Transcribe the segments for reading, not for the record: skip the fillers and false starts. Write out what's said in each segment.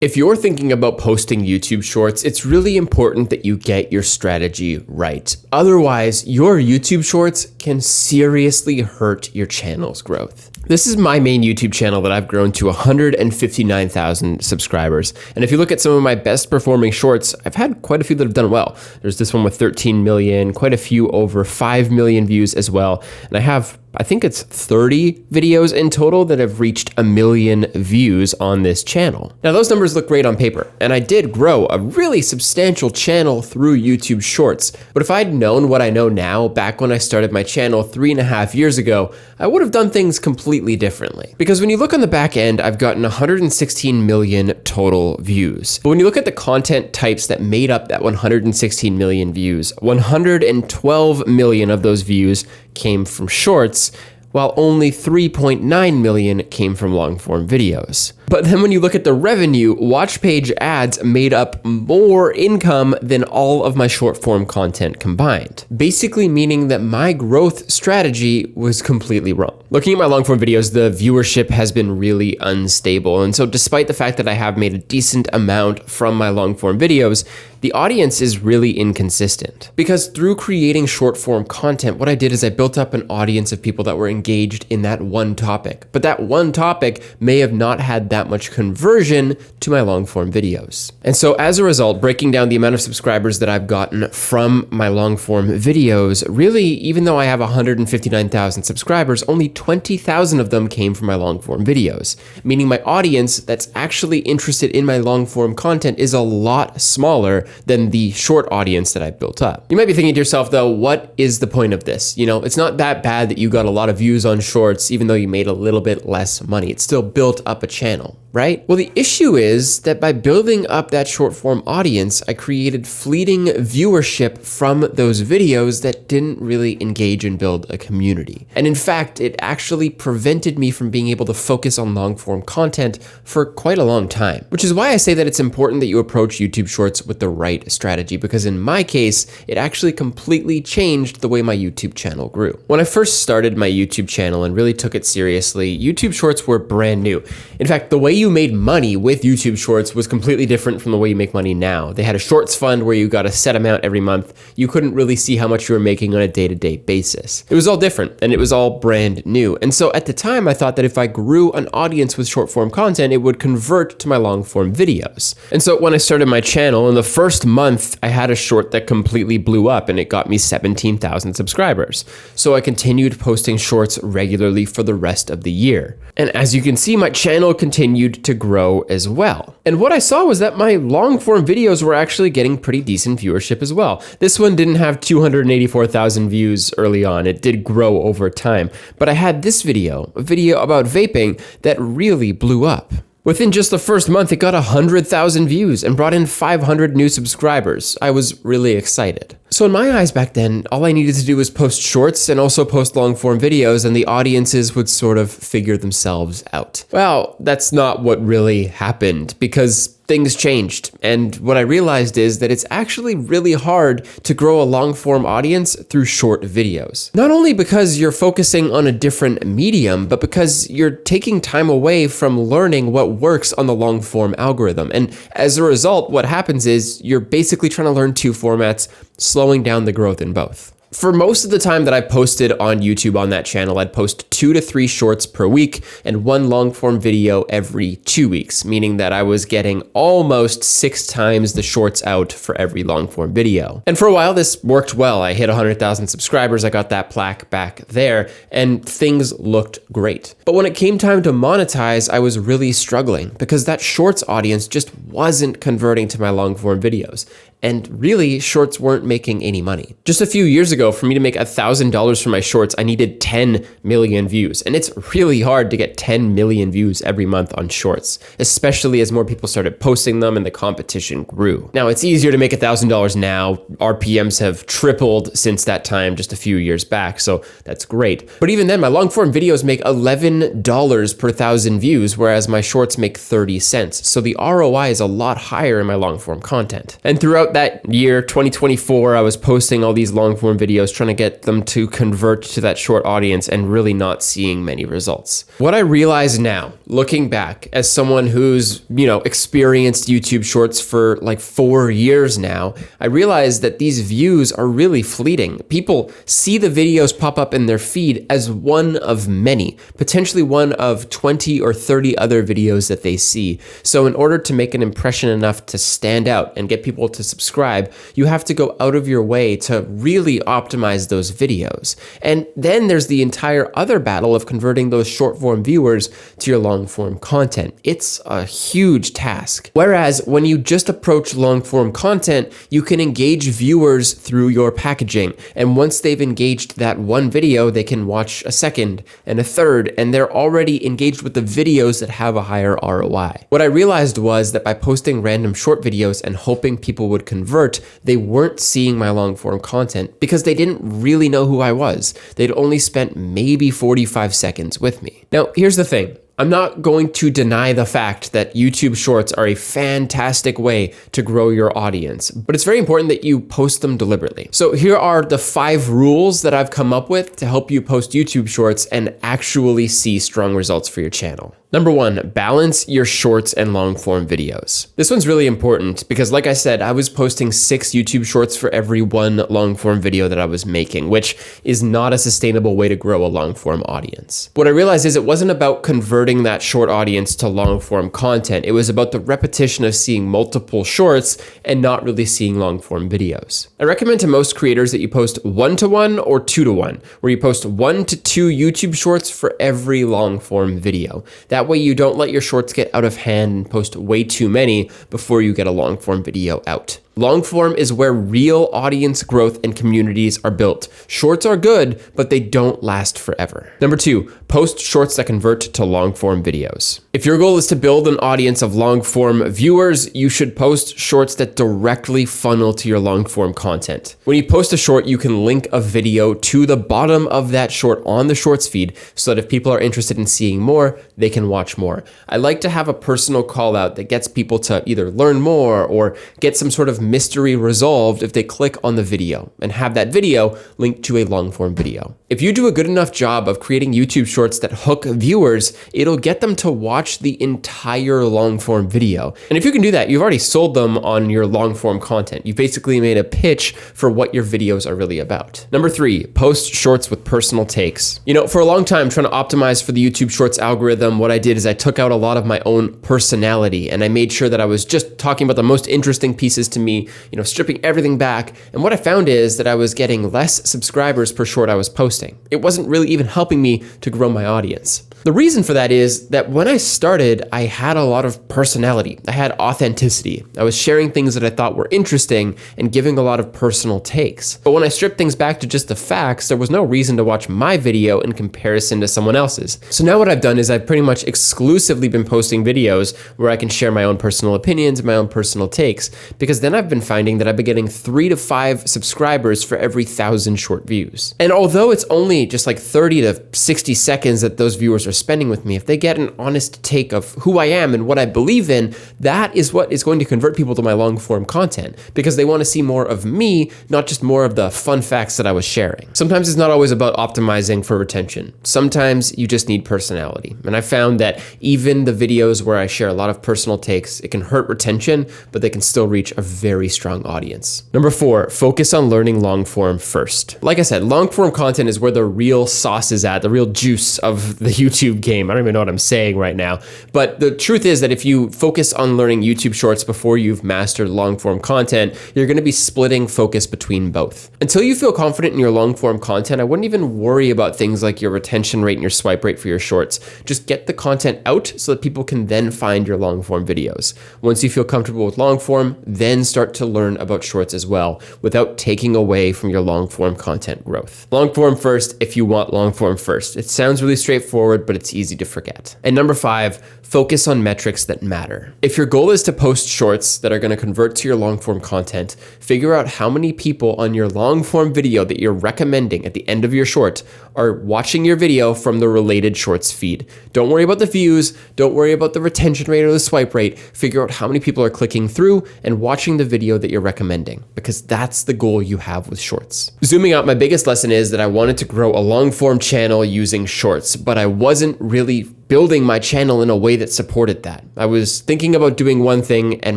If you're thinking about posting YouTube Shorts, it's really important that you get your strategy right. Otherwise, your YouTube Shorts can seriously hurt your channel's growth. This is my main YouTube channel that I've grown to 159,000 subscribers. And if you look at some of my best performing shorts, I've had quite a few that have done well. There's this one with 13 million, quite a few over 5 million views as well. And I think it's 30 videos in total that have reached 1 million views on this channel. Now those numbers look great on paper, and I did grow a really substantial channel through YouTube Shorts. But if I'd known what I know now back when I started my channel 3.5 years ago, I would have done things completely differently. Because when you look on the back end, I've gotten 116 million total views. But when you look at the content types that made up that 116 million views, 112 million of those views came from shorts, while only 3.9 million came from long-form videos. But then when you look at the revenue, watch page ads made up more income than all of my short-form content combined. Basically meaning that my growth strategy was completely wrong. Looking at my long-form videos, the viewership has been really unstable. And so despite the fact that I have made a decent amount from my long-form videos, the audience is really inconsistent. Because through creating short-form content, what I did is I built up an audience of people that were engaged in that one topic. But that one topic may have not had that much conversion to my long-form videos. And so as a result, breaking down the amount of subscribers that I've gotten from my long-form videos, really, even though I have 159,000 subscribers, only 20,000 of them came from my long-form videos. Meaning my audience that's actually interested in my long-form content is a lot smaller than the short audience that I've built up. You might be thinking to yourself though, what is the point of this? You know, it's not that bad that you got a lot of views on shorts, even though you made a little bit less money. It still built up a channel, right? Well, the issue is that by building up that short form audience, I created fleeting viewership from those videos that didn't really engage and build a community. And in fact, it actually prevented me from being able to focus on long form content for quite a long time, which is why I say that it's important that you approach YouTube Shorts with the right strategy, because in my case, it actually completely changed the way my YouTube channel grew. When I first started my YouTube channel and really took it seriously, YouTube Shorts were brand new. In fact, the way you made money with YouTube Shorts was completely different from the way you make money now. They had a shorts fund where you got a set amount every month. You couldn't really see how much you were making on a day-to-day basis. It was all different and it was all brand new. And so at the time, I thought that if I grew an audience with short form content, it would convert to my long form videos. And so when I started my channel, in the first month, I had a short that completely blew up and it got me 17,000 subscribers. So I continued posting shorts regularly for the rest of the year. And as you can see, my channel continued to grow as well. And what I saw was that my long form videos were actually getting pretty decent viewership as well. This one didn't have 284,000 views early on. It did grow over time. But I had this video, a video about vaping, that really blew up. Within just the first month, it got 100,000 views and brought in 500 new subscribers. I was really excited. So in my eyes back then, all I needed to do was post shorts and also post long form videos, and the audiences would sort of figure themselves out. Well, that's not what really happened, because things changed. And what I realized is that it's actually really hard to grow a long form audience through short videos. Not only because you're focusing on a different medium, but because you're taking time away from learning what works on the long form algorithm. And as a result, what happens is you're basically trying to learn two formats, slowing down the growth in both. For most of the time that I posted on YouTube on that channel, I'd post 2 to 3 shorts per week and 1 long form video every 2 weeks, meaning that I was getting almost 6 times the shorts out for every long form video. And for a while, this worked well. I hit 100,000 subscribers. I got that plaque back there and things looked great. But when it came time to monetize, I was really struggling because that shorts audience just wasn't converting to my long form videos. And really, shorts weren't making any money. Just a few years ago, for me to make $1,000 for my shorts, I needed 10 million views. And it's really hard to get 10 million views every month on shorts, especially as more people started posting them and the competition grew. Now, it's easier to make $1,000 now. RPMs have tripled since that time just a few years back, so that's great. But even then, my long form videos make $11 per 1,000 views, whereas my shorts make 30 cents. So the ROI is a lot higher in my long form content. And throughout throughout that year, 2024, I was posting all these long form videos, trying to get them to convert to that short audience and really not seeing many results. What I realize now, looking back as someone who's, experienced YouTube Shorts for like 4 years now, I realized that these views are really fleeting. People see the videos pop up in their feed as one of many, potentially one of 20 or 30 other videos that they see. So in order to make an impression enough to stand out and get people to subscribe, you have to go out of your way to really optimize those videos. And then there's the entire other battle of converting those short form viewers to your long form content. It's a huge task. Whereas when you just approach long form content, you can engage viewers through your packaging. And once they've engaged that one video, they can watch a second and a third, and they're already engaged with the videos that have a higher ROI. What I realized was that by posting random short videos and hoping people would convert, they weren't seeing my long form content because they didn't really know who I was. They'd only spent maybe 45 seconds with me. Now, here's the thing. I'm not going to deny the fact that YouTube Shorts are a fantastic way to grow your audience, but it's very important that you post them deliberately. So here are the 5 rules that I've come up with to help you post YouTube Shorts and actually see strong results for your channel. Number 1, balance your shorts and long form videos. This one's really important because, like I said, I was posting 6 YouTube Shorts for every 1 long form video that I was making, which is not a sustainable way to grow a long form audience. What I realized is it wasn't about converting that short audience to long form content. It was about the repetition of seeing multiple shorts and not really seeing long form videos. I recommend to most creators that you post 1-to-1 or 2-to-1, where you post 1 to 2 YouTube Shorts for every long form video. That way you don't let your shorts get out of hand and post way too many before you get a long form video out. Long form is where real audience growth and communities are built. Shorts are good, but they don't last forever. Number 2, post shorts that convert to long form videos. If your goal is to build an audience of long form viewers, you should post shorts that directly funnel to your long form content. When you post a short, you can link a video to the bottom of that short on the shorts feed so that if people are interested in seeing more, they can watch more. I like to have a personal call out that gets people to either learn more or get some sort of mystery resolved if they click on the video and have that video linked to a long form video. If you do a good enough job of creating YouTube Shorts that hook viewers, it'll get them to watch the entire long form video. And if you can do that, you've already sold them on your long form content. You basically made a pitch for what your videos are really about. Number 3, post shorts with personal takes. For a long time trying to optimize for the YouTube Shorts algorithm, what I did is I took out a lot of my own personality and I made sure that I was just talking about the most interesting pieces to me, stripping everything back. And what I found is that I was getting less subscribers per short I was posting. It wasn't really even helping me to grow my audience. The reason for that is that when I started, I had a lot of personality. I had authenticity. I was sharing things that I thought were interesting and giving a lot of personal takes. But when I stripped things back to just the facts, there was no reason to watch my video in comparison to someone else's. So now what I've done is I've pretty much exclusively been posting videos where I can share my own personal opinions and my own personal takes, because then I've been finding that I've been getting 3 to 5 subscribers for every 1,000 short views. And although it's only just like 30 to 60 seconds that those viewers are spending with me, if they get an honest take of who I am and what I believe in, that is what is going to convert people to my long form content, because they want to see more of me, not just more of the fun facts that I was sharing. Sometimes it's not always about optimizing for retention. Sometimes you just need personality. And I found that even the videos where I share a lot of personal takes, it can hurt retention, but they can still reach a very strong audience. Number 4, focus on learning long form first. Like I said, long form content is where the real sauce is at, the real juice of the YouTube game. I don't even know what I'm saying right now. But the truth is that if you focus on learning YouTube Shorts before you've mastered long form content, you're going to be splitting focus between both. Until you feel confident in your long form content, I wouldn't even worry about things like your retention rate and your swipe rate for your shorts. Just get the content out so that people can then find your long form videos. Once you feel comfortable with long form, then start to learn about shorts as well, without taking away from your long form content growth. Long form first if you want long form first. It sounds really straightforward, but it's easy to forget. And number 5, focus on metrics that matter. If your goal is to post shorts that are going to convert to your long form content, figure out how many people on your long form video that you're recommending at the end of your short are watching your video from the related shorts feed. Don't worry about the views. Don't worry about the retention rate or the swipe rate. Figure out how many people are clicking through and watching the video that you're recommending, because that's the goal you have with shorts. Zooming out, my biggest lesson is that I wanted to grow a long form channel using shorts, but I wasn't really building my channel in a way that supported that. I was thinking about doing one thing and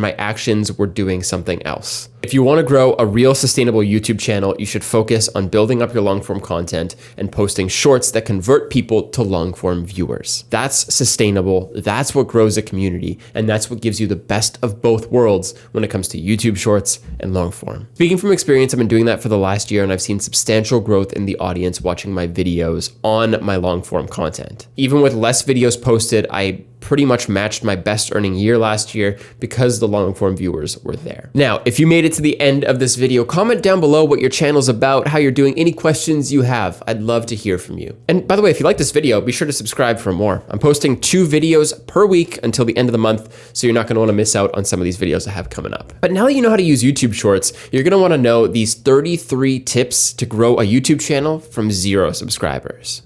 my actions were doing something else. If you want to grow a real sustainable YouTube channel, you should focus on building up your long form content and posting shorts that convert people to long form viewers. That's sustainable. That's what grows a community. And that's what gives you the best of both worlds when it comes to YouTube shorts and long form. Speaking from experience, I've been doing that for the last year and I've seen substantial growth in the audience watching my videos on my long form content. Even with less videos posted, I pretty much matched my best earning year last year because the long form viewers were there. Now, if you made it to the end of this video, comment down below what your channel's about, how you're doing, any questions you have. I'd love to hear from you. And by the way, if you like this video, be sure to subscribe for more. I'm posting 2 videos per week until the end of the month, so you're not gonna wanna miss out on some of these videos I have coming up. But now that you know how to use YouTube Shorts, you're gonna wanna know these 33 tips to grow a YouTube channel from 0 subscribers.